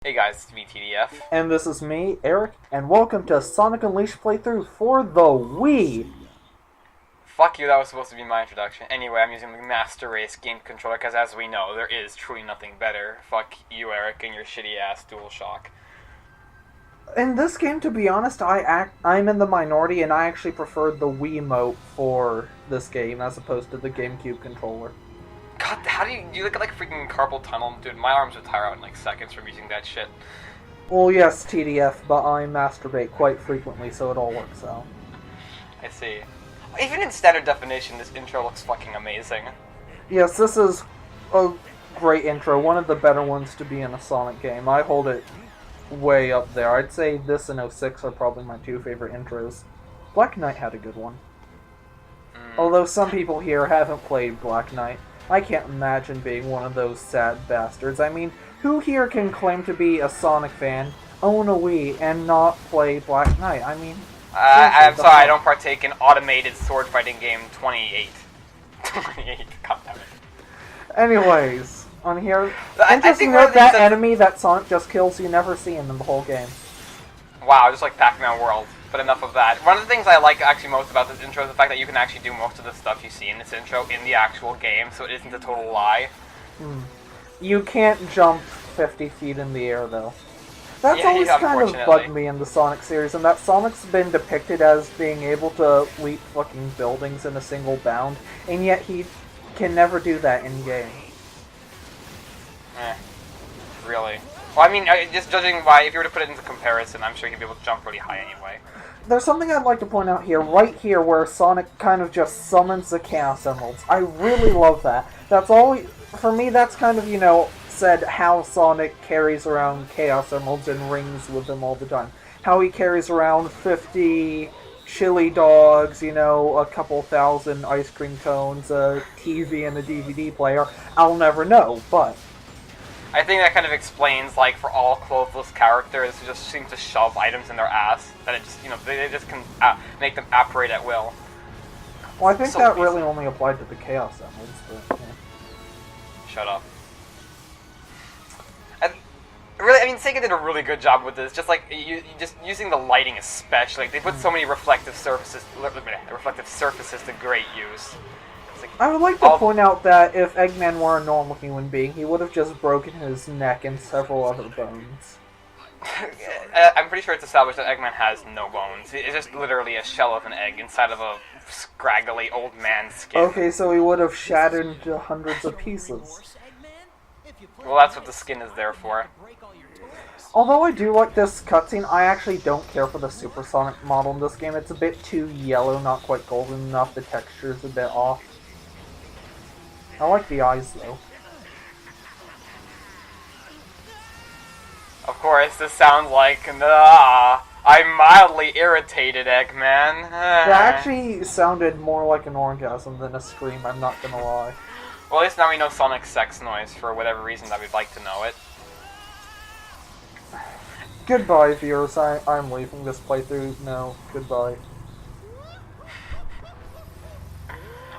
Hey guys, it's me, TDF. And this is me, Eric, and welcome to Sonic Unleashed playthrough for the Wii! Fuck you, that was supposed to be my introduction. Anyway, I'm using the Master Race game controller because, as we know, there is truly nothing better. Fuck you, Eric, and your shitty-ass DualShock. In this game, to be honest, I'm in the minority, and I actually preferred the Wiimote for this game as opposed to the GameCube controller. God, how do you look like freaking carpal tunnel? Dude, my arms would tire out in like seconds from using that shit. Well, yes, TDF, but I masturbate quite frequently, so it all works out. I see. Even in standard definition, this intro looks fucking amazing. Yes, this is a great intro, one of the better ones to be in a Sonic game. I hold it way up there. I'd say this and 06 are probably my two favorite intros. Black Knight had a good one. Although some people here haven't played Black Knight. I can't imagine being one of those sad bastards. I mean, who here can claim to be a Sonic fan, own a Wii, and not play Black Knight? I mean... I'm sorry, I don't partake in automated sword fighting game 28. 28, god damn it. Anyways, on here... I Interesting think note, that enemy that Sonic just kills, you never see him in the whole game. Wow, just like Pac-Man World. But enough of that. One of the things I like actually most about this intro is the fact that you can actually do most of the stuff you see in this intro in the actual game, so it isn't a total lie. You can't jump 50 feet in the air, though. That's always kind of bugged me in the Sonic series, and that Sonic's been depicted as being able to leap fucking buildings in a single bound, and yet he can never do that in-game. Really? Well, I mean, just judging by, if you were to put it into comparison, I'm sure he'd be able to jump really high anyway. There's something I'd like to point out here, right here, where Sonic kind of just summons the Chaos Emeralds. I really love that. That's all, for me, that's kind of, you know, said how Sonic carries around Chaos Emeralds and rings with them all the time. How he carries around 50 chili dogs, you know, a couple thousand ice cream cones, a TV and a DVD player. I'll never know, but... I think that kind of explains, like, for all clothless characters who just seem to shove items in their ass, that it just, you know, they just can make them apparate at will. Well, I think so that really only applied to the Chaos Emeralds, but, yeah. Shut up. And, really, I mean, Sega did a really good job with this, just, like, you just using the lighting especially. Like, they put so many reflective surfaces to great use. I would like to point out that if Eggman were a normal human being, he would have just broken his neck and several other bones. I'm pretty sure it's established that Eggman has no bones. It's just literally a shell of an egg inside of a scraggly old man's skin. Okay, so he would have shattered into hundreds of pieces. Well, that's what the skin is there for. Although I do like this cutscene, I actually don't care for the Supersonic model in this game. It's a bit too yellow, not quite golden enough. The texture's a bit off. I like the eyes, though. Of course, this sounds like, I'm mildly irritated, Eggman. That actually sounded more like an orgasm than a scream, I'm not gonna lie. Well, at least now we know Sonic's sex noise, for whatever reason that we'd like to know it. Goodbye, viewers. I'm leaving this playthrough. No, goodbye.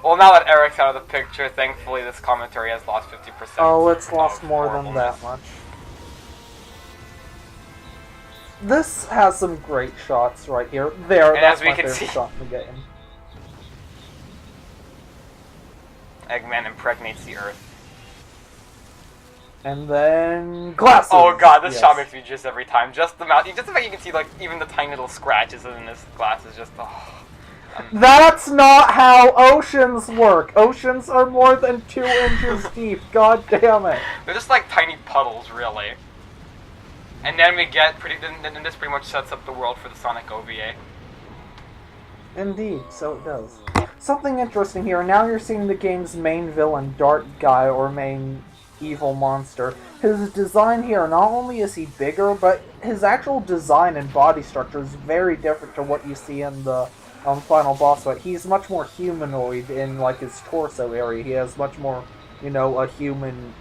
Well, now that Eric's out of the picture, thankfully this commentary has lost 50%. Oh, it's lost more than that much. This has some great shots right here. There, and that's as we my can favorite see, shot in the game. Eggman impregnates the Earth. And then... glasses! Oh god, this shot makes me jizz every time. Just the fact you can see, like, even the tiny little scratches in this glass is just, That's not how oceans work. Oceans are more than 2 inches deep. God damn it. They're just like tiny puddles, really. And then we get then this pretty much sets up the world for the Sonic OVA. Indeed, so it does. Something interesting here. Now you're seeing the game's main villain, Dart Guy, or main evil monster. His design here, not only is he bigger, but his actual design and body structure is very different to what you see in the final boss fight. He's much more humanoid in, like, his torso area. He has much more, you know, a human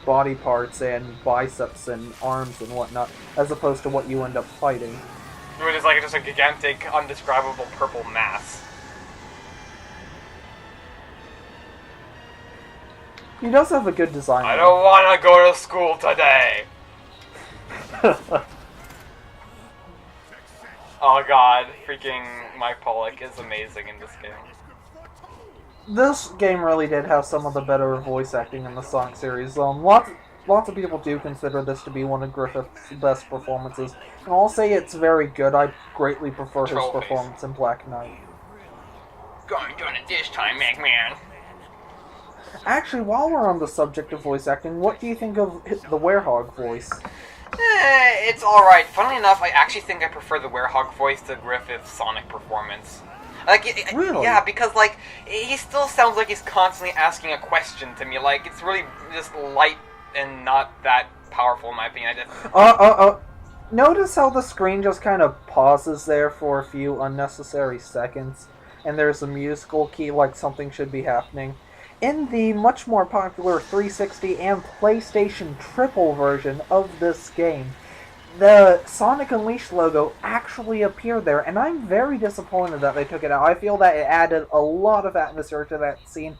body parts and biceps and arms and whatnot, as opposed to what you end up fighting. Which is like just a gigantic, undescribable purple mass. He does have a good design. I don't want to go to school today. Oh god, freaking Mike Pollock is amazing in this game. This game really did have some of the better voice acting in the Sonic series. Lots of people do consider this to be one of Griffith's best performances, and I'll say it's very good. I greatly prefer his performance in Black Knight. Going doing it this time, Eggman. Actually, while we're on the subject of voice acting, what do you think of the Werehog voice? It's alright. Funnily enough, I actually think I prefer the Werehog voice to Griffith's Sonic performance. Like, really? Yeah, because, like, he still sounds like he's constantly asking a question to me. Like, it's really just light and not that powerful, in my opinion. Notice how the screen just kind of pauses there for a few unnecessary seconds, and there's a musical key like something should be happening. In the much more popular 360 and PlayStation Triple version of this game, the Sonic Unleashed logo actually appeared there, and I'm very disappointed that they took it out. I feel that it added a lot of atmosphere to that scene,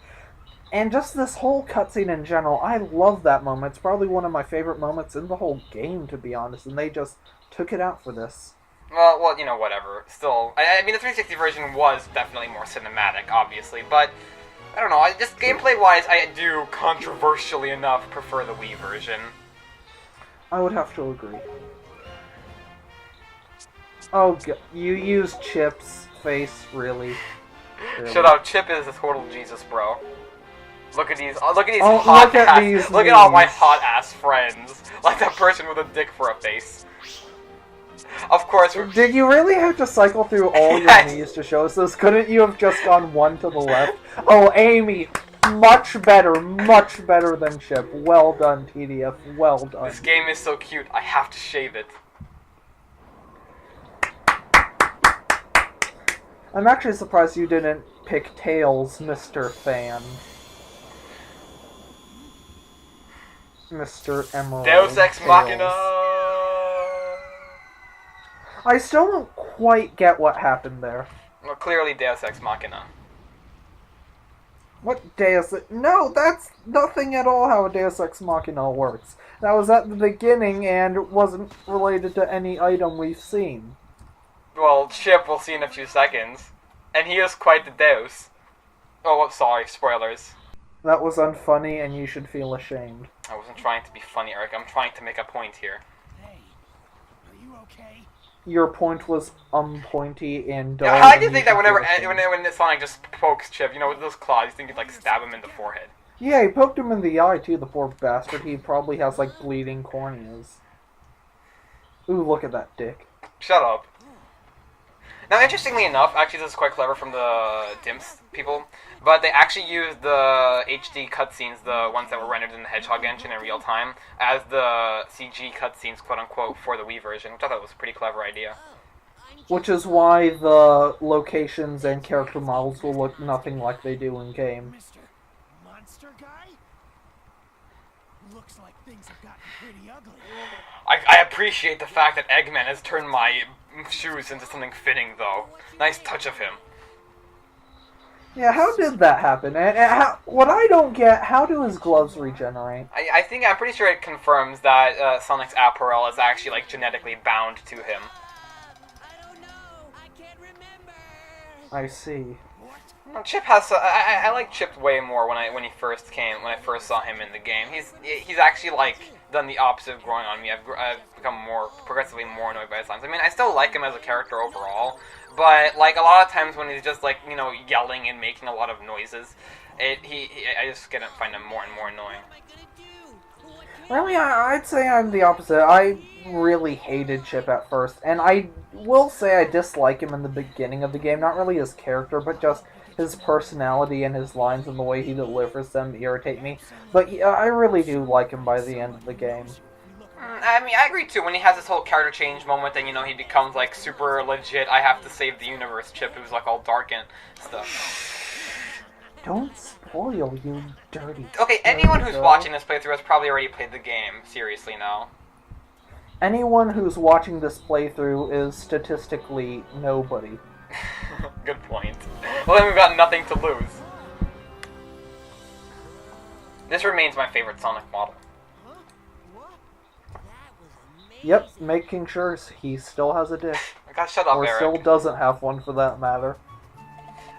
and just this whole cutscene in general. I love that moment. It's probably one of my favorite moments in the whole game, to be honest, and they just took it out for this. Well, you know, whatever. Still, I mean, the 360 version was definitely more cinematic, obviously, but I don't know, just gameplay-wise, I do, controversially enough, prefer the Wii version. I would have to agree. Oh, you used Chip's face, really? Shut up, Chip is a total Jesus, bro. Look at these, look at these look at all my hot-ass friends. Like that person with a dick for a face. Of course. Did you really have to cycle through all your knees to show us this? Couldn't you have just gone one to the left? Oh, Amy, much better than Chip. Well done, TDF, well done. This game is so cute, I have to shave it. I'm actually surprised you didn't pick Tails, Mr. Fan. Mr. Emerald. Deus Ex Machina! I still don't quite get what happened there. Well, clearly Deus Ex Machina. What Deus... No, that's nothing at all how a Deus Ex Machina works. That was at the beginning and wasn't related to any item we've seen. Well, Chip we'll see in a few seconds. And he is quite the Deus. Oh, sorry, spoilers. That was unfunny and you should feel ashamed. I wasn't trying to be funny, Eric. I'm trying to make a point here. Hey, are you okay? Your point was pointy and dull. Yeah, I like to think that when Sonic just pokes Chip, you know, with those claws, you think he'd, like, stab him in the forehead. Yeah, he poked him in the eye, too, the poor bastard. He probably has, like, bleeding corneas. Ooh, look at that dick. Shut up. Now, interestingly enough, actually this is quite clever from the Dimps people, but they actually used the HD cutscenes, the ones that were rendered in the Hedgehog engine in real time, as the CG cutscenes, quote-unquote, for the Wii version, which I thought was a pretty clever idea. Which is why the locations and character models will look nothing like they do in-game. Mr. Monster Guy? Looks like things have gotten pretty ugly. I appreciate the fact that Eggman has turned my shoes into something fitting, though. Nice touch of him. Yeah, how did that happen? And what I don't get, how do his gloves regenerate? I'm pretty sure it confirms that Sonic's apparel is actually, like, genetically bound to him. I don't know. I can't remember. I see. Chip has. I like Chip way more when I first saw him in the game. He's actually like done the opposite of growing on me. I've become progressively more annoyed by his lines. I mean, I still like him as a character overall, but like a lot of times when he's just like yelling and making a lot of noises, I just find him more and more annoying. Really, I'd say I'm the opposite. I really hated Chip at first, and I will say I dislike him in the beginning of the game. Not really his character, but just his personality and his lines and the way he delivers them irritate me. But I really do like him by the end of the game. I mean, I agree too. When he has this whole character change moment, and he becomes like super legit. I have to save the universe. Chip, who's like all dark and stuff. Don't spoil, you dirty. Okay, anyone who's watching this playthrough has probably already played the game. Seriously, now. Anyone who's watching this playthrough is statistically nobody. Good point. Well, then we've got nothing to lose. This remains my favorite Sonic model. Huh? What? That was Yep, making sure he still has a dick. God, shut up, Or Eric. still doesn't have one for that matter.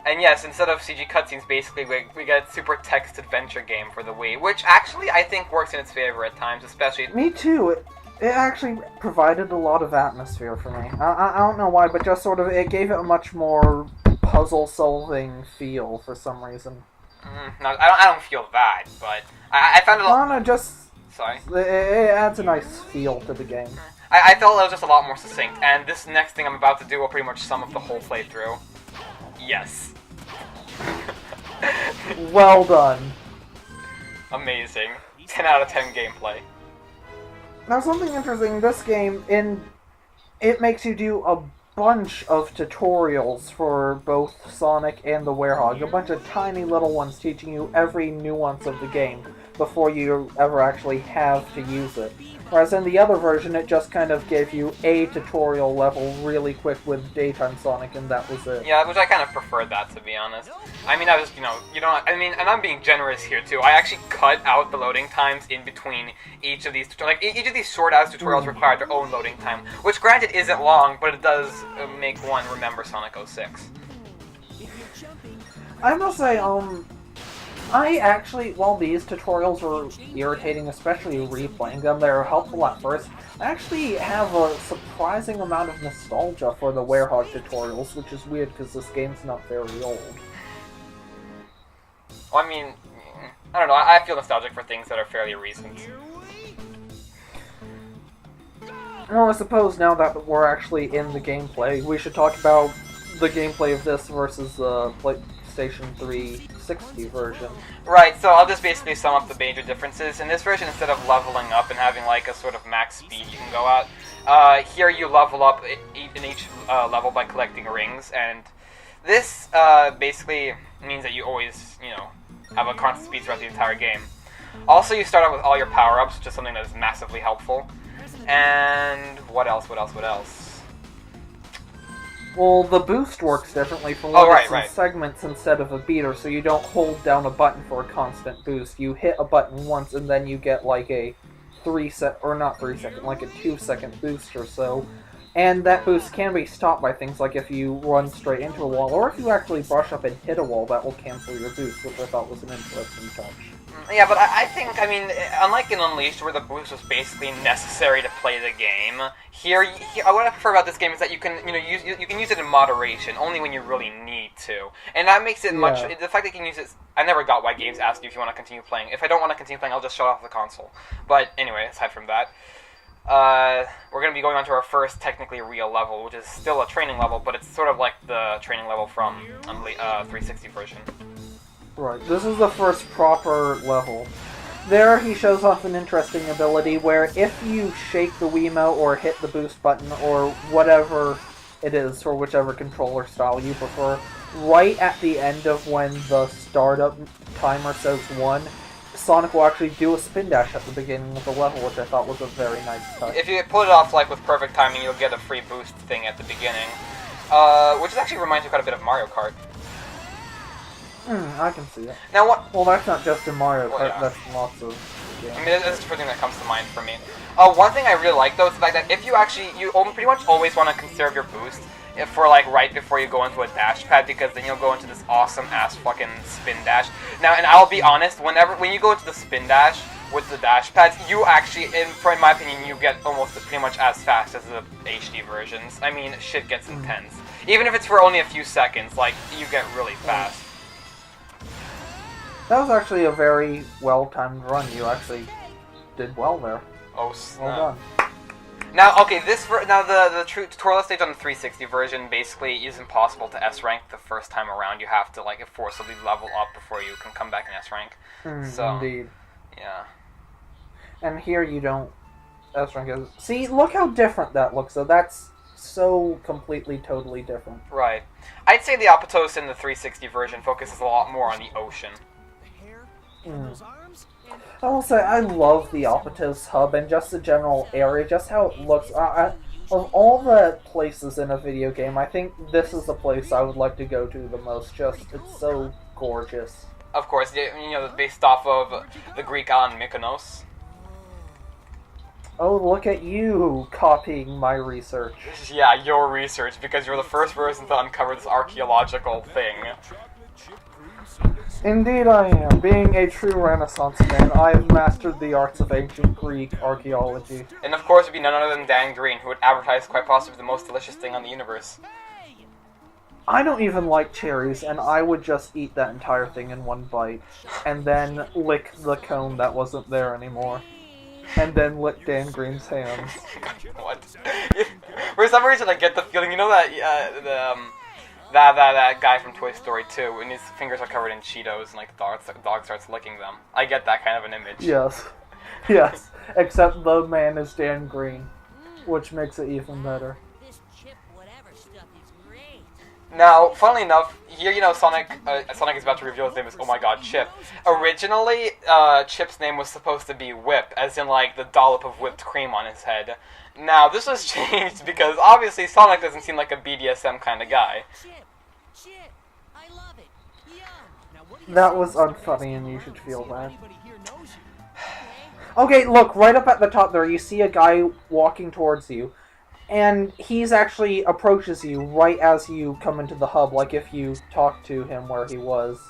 And yes, instead of CG cutscenes, basically we get super text adventure game for the Wii, which actually I think works in its favor at times, especially. Me too. It actually provided a lot of atmosphere for me. I don't know why, but just sort of it gave it a much more puzzle-solving feel for some reason. No, I don't feel that, but I found it. I don't know, just Sorry. it adds a nice feel to the game. I felt it was just a lot more succinct, and this next thing I'm about to do will pretty much sum up the whole playthrough. Yes. Well done. Amazing. 10 out of 10 gameplay. Now, something interesting, this game, it makes you do a bunch of tutorials for both Sonic and the Werehog. A bunch of tiny little ones teaching you every nuance of the game before you ever actually have to use it. Whereas in the other version, it just kind of gave you a tutorial level really quick with Daytime Sonic, and that was it. Yeah, which I kind of preferred that, to be honest. I mean, I was, and I'm being generous here, too. I actually cut out the loading times in between each of these tutorials. Like, each of these short-ass tutorials required their own loading time, which, granted, isn't long, but it does make one remember Sonic 06. I must say, I actually, while these tutorials were irritating, especially replaying them, they were helpful at first, I actually have a surprising amount of nostalgia for the Werehog tutorials, which is weird because this game's not very old. Well, I mean, I don't know, I feel nostalgic for things that are fairly recent. Well, I suppose now that we're actually in the gameplay, we should talk about the gameplay of this versus the PlayStation 360 version. Right, so I'll just basically sum up the major differences. In this version, instead of leveling up and having like a sort of max speed you can go at, here you level up in each level by collecting rings, and this basically means that you always, have a constant speed throughout the entire game. Also, you start out with all your power-ups, which is something that is massively helpful. And what else? Well, the boost works differently from in segments instead of a beater, so you don't hold down a button for a constant boost. You hit a button once, and then you get like a 2-second boost or so. And that boost can be stopped by things like if you run straight into a wall, or if you actually brush up and hit a wall, that will cancel your boost, which I thought was an interesting touch. Yeah, but I think, unlike in Unleashed, where the boost was basically necessary to play the game, here what I prefer about this game is that you can, you can use it in moderation, only when you really need to, and that makes it much. The fact that you can use it, I never got why games ask you if you want to continue playing. If I don't want to continue playing, I'll just shut off the console. But anyway, aside from that, we're going to be going on to our first technically real level, which is still a training level, but it's sort of like the training level from 360 version. Right, this is the first proper level. There he shows off an interesting ability where if you shake the Wiimote or hit the boost button or whatever it is for whichever controller style you prefer, right at the end of when the startup timer says 1, Sonic will actually do a spin dash at the beginning of the level, which I thought was a very nice touch. If you pull it off with perfect timing, you'll get a free boost thing at the beginning, which actually reminds me quite a bit of Mario Kart. I can see it. Now what? Well, that's not just in Mario Kart, yeah. That's lots of games. That's the first thing that comes to mind for me. One thing I really like, though, is the fact that if you pretty much always want to conserve your boost for, right before you go into a dash pad, because then you'll go into this awesome-ass fucking spin dash. Now, and I'll be honest, when you go into the spin dash with the dash pads, you actually, in my opinion, you get almost pretty much as fast as the HD versions. I mean, shit gets intense. Even if it's for only a few seconds, you get really fast. That was actually a very well-timed run. You actually did well there. Oh, snap. Well done. Now, okay, the true tutorial stage on the 360 version basically is impossible to S-rank the first time around. You have to, forcibly level up before you can come back and S-rank. Indeed. Yeah. And here you don't S-rank as... See, look how different that looks, though. That's so completely, totally different. Right. I'd say the Apotos in the 360 version focuses a lot more on the ocean. I will say, I love the Apotos hub and just the general area, just how it looks. Of all the places in a video game, I think this is the place I would like to go to the most. It's so gorgeous. Of course, based off of the Greek island Mykonos. Oh, look at you copying my research. Yeah, your research, because you're the first person to uncover this archaeological thing. Indeed I am. Being a true Renaissance man, I have mastered the arts of ancient Greek archaeology. And of course, it would be none other than Dan Green, who would advertise quite possibly the most delicious thing on the universe. I don't even like cherries, and I would just eat that entire thing in one bite, and then lick the cone that wasn't there anymore. And then lick Dan Green's hands. What? For some reason, I get the feeling, you know that that guy from Toy Story 2, and his fingers are covered in Cheetos, and like the dog starts licking them. I get that kind of an image. Yes. Yes. Except the man is Dan Green, which makes it even better. This chip whatever stuff is great. Now, funnily enough, here, you know, Sonic is about to reveal his name as, oh my god, Chip. Originally, Chip's name was supposed to be Whip, as in, like, the dollop of whipped cream on his head. Now, this was changed because, obviously, Sonic doesn't seem like a BDSM kind of guy. Chip, I love it. Yum. Now, what do you That say was to unfunny, and you should feel if that. anybody here knows you? Okay, look, right up at the top there, you see a guy walking towards you. And he's actually approaches you right as you come into the hub, like if you talk to him where he was.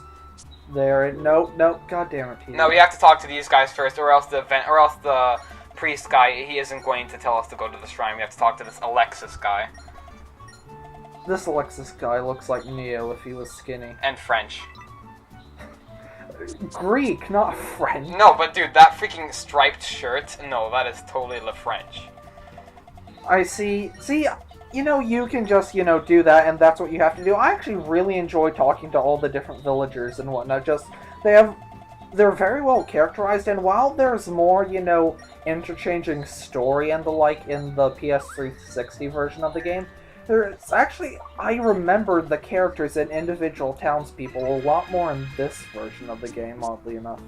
There, nope, god damn it, Peter. No, we have to talk to these guys first, or else the priest guy, he isn't going to tell us to go to the shrine. We have to talk to this Alexis guy. This Alexis guy looks like Neo if he was skinny. And French. Greek, not French. No, but dude, that freaking striped shirt, no, that is totally Le French. I see, you know, you can just, you know, do that, and that's what you have to do. I actually really enjoy talking to all the different villagers and whatnot. Just, they're very well characterized, and while there's more, you know, interchanging story and the like in the PS360 version of the game, there's actually, I remember the characters and individual townspeople a lot more in this version of the game, oddly enough.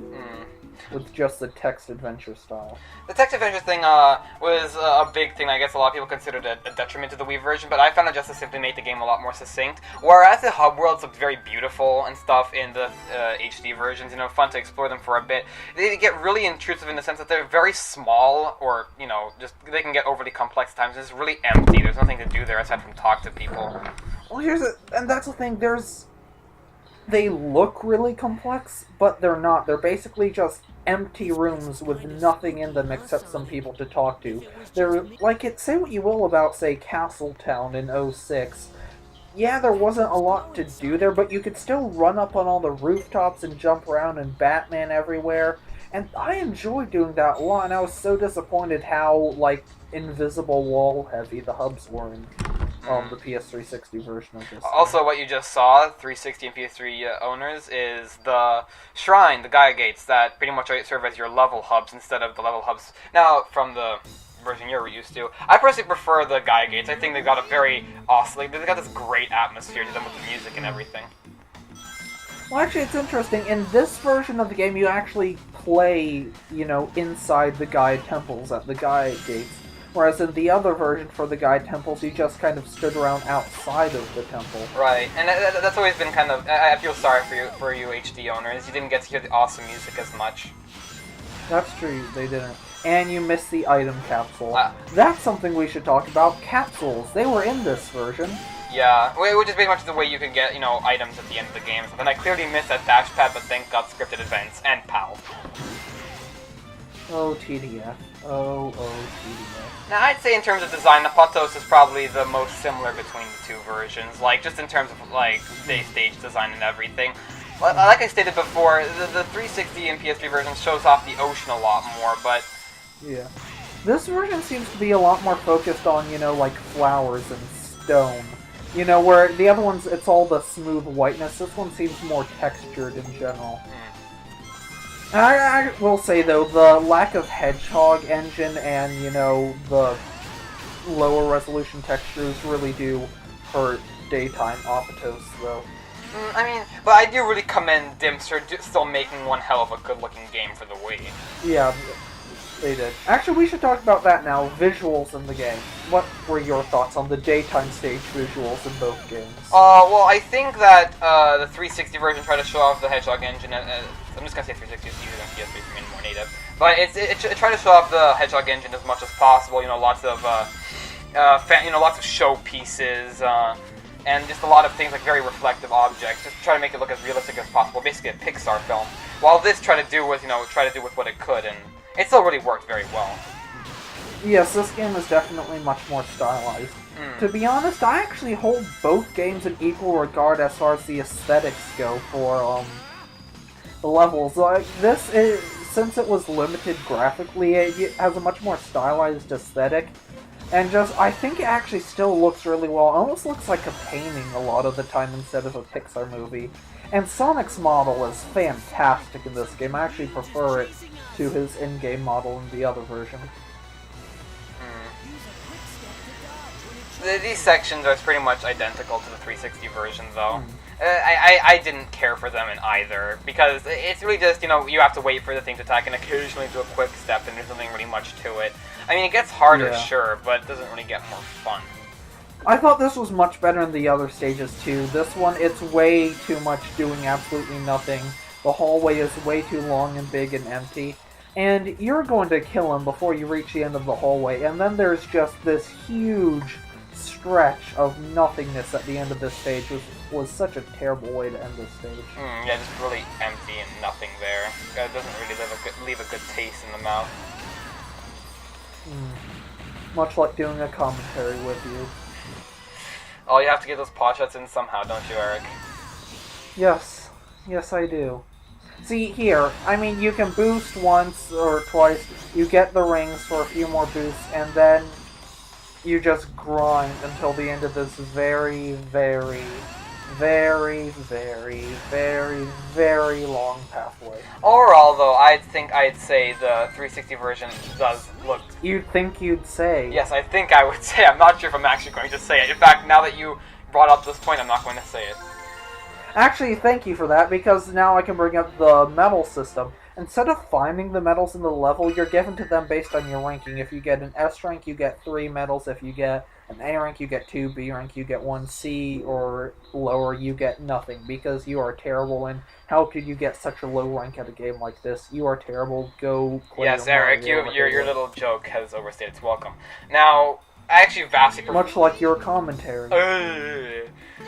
With just the text adventure style. The text adventure thing was a big thing. I guess a lot of people considered a detriment to the Wii version, but I found it just to simply make the game a lot more succinct. Whereas the hub worlds looked very beautiful and stuff in the HD versions, you know, fun to explore them for a bit. They get really intrusive in the sense that they're very small, or, you know, just they can get overly complex at times. It's really empty. There's nothing to do there aside from talk to people. Well, and that's the thing, they look really complex, but they're not. They're basically just empty rooms with nothing in them except some people to talk to. They're, like, say what you will about, say, Castletown in 06. Yeah, there wasn't a lot to do there, but you could still run up on all the rooftops and jump around and Batman everywhere. And I enjoyed doing that a lot, and I was so disappointed how, like, invisible wall heavy the hubs were in the PS360 version of this. Also, what you just saw, 360 and PS3 owners, is the shrine, the Gaia Gates, that pretty much serve as your level hubs instead of the level hubs. Now, from the version you're used to, I personally prefer the Gaia Gates. I think they've got a very awesome, like, they've got this great atmosphere to them with the music and everything. Well, actually, it's interesting. In this version of the game, you actually play, you know, inside the Gaia temples at the Gaia Gates. Whereas in the other version for the Gaia temples, you just kind of stood around outside of the temple. Right, and that's always been kind of... I feel sorry for you HD owners. You didn't get to hear the awesome music as much. That's true, they didn't. And you missed the item capsule. That's something we should talk about. Capsules. They were in this version. Yeah, which is pretty much the way you can get, you know, items at the end of the game. And I clearly missed that dash pad, but thank God scripted events and PAL. Oh, TDF. Oh, TDF. Now, I'd say in terms of design, the Patos is probably the most similar between the two versions. Like, just in terms of, like, stage design and everything. Like I stated before, the 360 and PS3 version shows off the ocean a lot more, but... Yeah. This version seems to be a lot more focused on, you know, like, flowers and stone. You know, where the other ones, it's all the smooth whiteness. This one seems more textured in general. I will say, though, the lack of Hedgehog engine and, you know, the lower resolution textures really do hurt daytime Apatos, though. I mean, but I do really commend Dimps for still making one hell of a good-looking game for the Wii. Yeah, they did. Actually, we should talk about that now. Visuals in the game. What were your thoughts on the daytime stage visuals in both games? Well, I think that the 360 version tried to show off the Hedgehog engine. I'm just gonna say 360 is easier than PS3 for me, more native. But it try to show off the Hedgehog engine as much as possible. You know, lots of lots of showpieces, and just a lot of things like very reflective objects. Just try to make it look as realistic as possible. Basically, a Pixar film. While this tried to do with what it could, and it still really worked very well. Yes, this game is definitely much more stylized. To be honest, I actually hold both games in equal regard as far as the aesthetics go for the levels. Like this is, since it was limited graphically, it has a much more stylized aesthetic, and I think it actually still looks really well. It almost looks like a painting a lot of the time instead of a Pixar movie. And Sonic's model is fantastic in this game. I actually prefer it to his in-game model in the other version. These sections are pretty much identical to the 360 version, though. I didn't care for them in either, because it's really just, you have to wait for the thing to attack and occasionally do a quick step, and there's nothing really much to it. I mean, it gets harder, sure, but it doesn't really get more fun. I thought this was much better in the other stages, too. This one, it's way too much doing absolutely nothing. The hallway is way too long and big and empty. And you're going to kill him before you reach the end of the hallway, and then there's just this huge stretch of nothingness at the end of this stage. Was such a terrible way to end this stage. Yeah, just really empty and nothing there. It doesn't really leave a good taste in the mouth. Much like doing a commentary with you. Oh, you have to get those pot shots in somehow, don't you, Eric? Yes. Yes, I do. See, here, I mean, you can boost once or twice, you get the rings for a few more boosts, and then you just grind until the end of this very, very, very, very, very, very long pathway. Overall, though, I'd say the 360 version does look... You'd think you'd say. Yes, I think I would say. I'm not sure if I'm actually going to say it. In fact, now that you brought up this point, I'm not going to say it. Actually, thank you for that, because now I can bring up the medal system. Instead of finding the medals in the level, you're given to them based on your ranking. If you get an S rank, you get 3 medals. If you get an A rank, you get 2. B rank, you get 1. C or lower, you get nothing, because you are terrible, and how could you get such a low rank at a game like this? You are terrible. Go play. Yes, Eric, your little joke has overstayed its welcome. Now, I actually vastly prefer... Much like your commentary.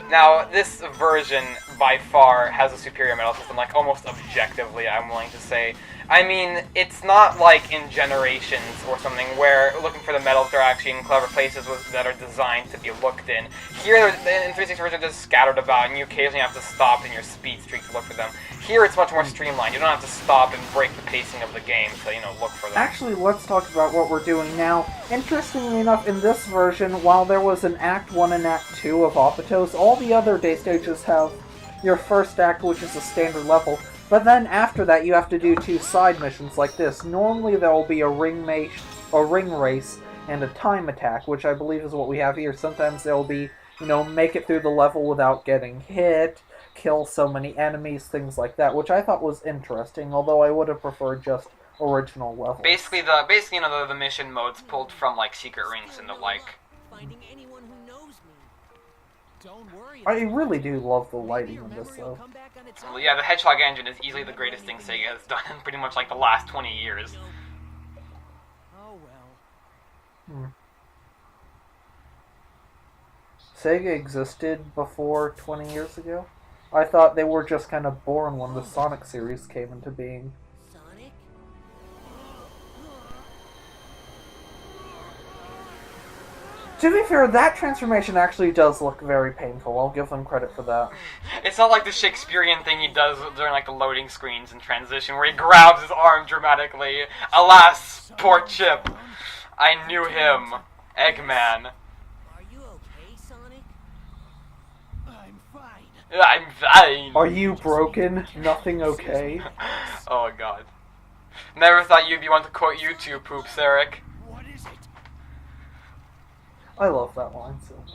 Now, this version, by far, has a superior medal system, like, almost objectively, I'm willing to say. I mean, it's not like in Generations or something where looking for the medals are actually in clever places that are designed to be looked in. Here, in 360 version, they're just scattered about, and you occasionally have to stop in your speed streak to look for them. Here, it's much more streamlined. You don't have to stop and break the pacing of the game to, look for them. Actually, let's talk about what we're doing now. Interestingly enough, in this version, while there was an Act 1 and Act 2 of Apatos, all the other day stages have your first act, which is a standard level, but then after that you have to do 2 side missions like this. Normally there will be a ring race and a time attack, which I believe is what we have here. Sometimes there will be, make it through the level without getting hit, kill so many enemies, things like that, which I thought was interesting, although I would have preferred just original levels. Basically, the mission modes pulled from, like, secret rings and the like. Finding anyone who knows me. Don't worry. I really do love the lighting in this, though. Well, yeah, the Hedgehog engine is easily the greatest thing Sega has done in pretty much, like, the last 20 years. Oh well. Sega existed before 20 years ago? I thought they were just kind of born when the Sonic series came into being. Sonic? To be fair, that transformation actually does look very painful. I'll give them credit for that. It's not like the Shakespearean thing he does during, like, the loading screens and transition, where he grabs his arm dramatically. Alas, poor Chip. I knew him. Eggman. Are you okay, Sonic? I'm fine. I'm fine. Are you broken? Nothing okay? Oh, God. Never thought you'd be one to quote YouTube poops, Eric. What is it? I love that line so much.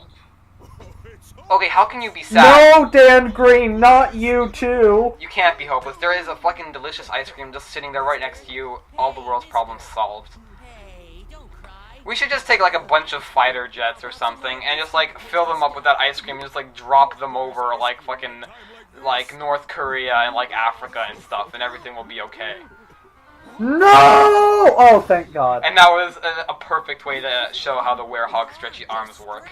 Okay, how can you be sad? No, Dan Green, not you too! You can't be hopeless. There is a fucking delicious ice cream just sitting there right next to you. All the world's problems solved. Hey, don't cry. We should just take, like, a bunch of fighter jets or something and just, like, fill them up with that ice cream and just, like, drop them over, like, fucking, like, North Korea and, like, Africa and stuff, and everything will be okay. No! Oh, thank God. And that was a perfect way to show how the Werehog's stretchy arms work.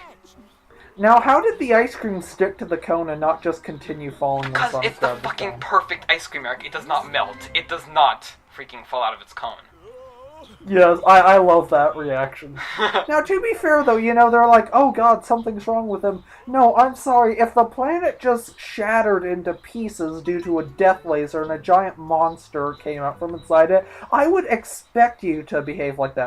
Now, how did the ice cream stick to the cone and not just continue falling? Because it's the fucking perfect ice cream, Eric. It does not melt. It does not freaking fall out of its cone. Yes, I love that reaction. Now, to be fair, though, you know, they're like, oh god, something's wrong with him. No, I'm sorry, if the planet just shattered into pieces due to a death laser and a giant monster came out from inside it, I would expect you to behave like that.